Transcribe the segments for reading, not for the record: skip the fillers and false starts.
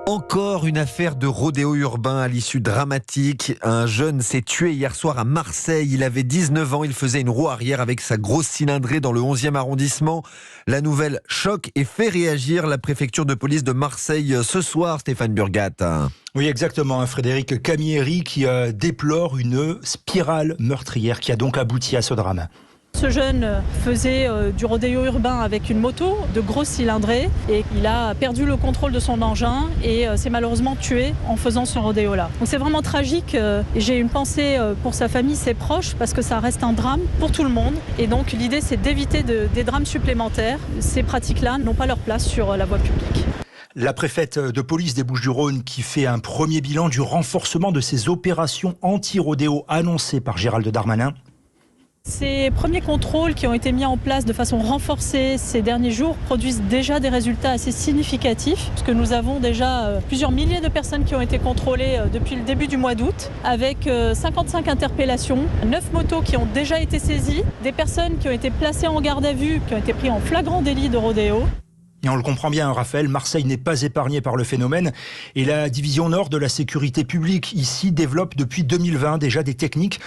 Encore une affaire de rodéo urbain à l'issue dramatique. Un jeune s'est tué hier soir à Marseille. Il avait 19 ans. Il faisait une roue arrière avec sa grosse cylindrée dans le 11e arrondissement. La nouvelle choque et fait réagir la préfecture de police de Marseille ce soir, Stéphane Burgat. Oui, exactement. Frédéric Camieri qui déplore une spirale meurtrière qui a donc abouti à ce drame. Ce jeune faisait du rodéo urbain avec une moto de grosse cylindrée et il a perdu le contrôle de son engin et s'est malheureusement tué en faisant ce rodéo-là. Donc c'est vraiment tragique et j'ai une pensée pour sa famille, ses proches, parce que ça reste un drame pour tout le monde. Et donc l'idée, c'est d'éviter des drames supplémentaires. Ces pratiques-là n'ont pas leur place sur la voie publique. La préfète de police des Bouches-du-Rhône qui fait un premier bilan du renforcement de ces opérations anti-rodéo annoncées par Gérald Darmanin. Ces premiers contrôles qui ont été mis en place de façon renforcée ces derniers jours produisent déjà des résultats assez significatifs, parce que nous avons déjà plusieurs milliers de personnes qui ont été contrôlées depuis le début du mois d'août, avec 55 interpellations, 9 motos qui ont déjà été saisies, des personnes qui ont été placées en garde à vue, qui ont été prises en flagrant délit de rodéo. Et on le comprend bien, Raphaël, Marseille n'est pas épargnée par le phénomène. Et la division nord de la sécurité publique, ici, développe depuis 2020 déjà des techniques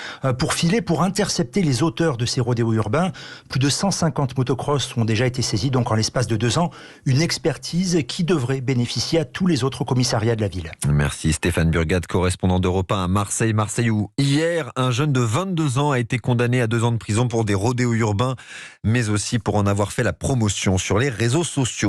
pour intercepter les auteurs de ces rodéos urbains. Plus de 150 motocross ont déjà été saisis, donc en l'espace de 2 ans. Une expertise qui devrait bénéficier à tous les autres commissariats de la ville. Merci Stéphane Burgat, correspondant d'Europe 1 à Marseille. Marseille où hier, un jeune de 22 ans a été condamné à 2 ans de prison pour des rodéos urbains, mais aussi pour en avoir fait la promotion sur les réseaux sociaux.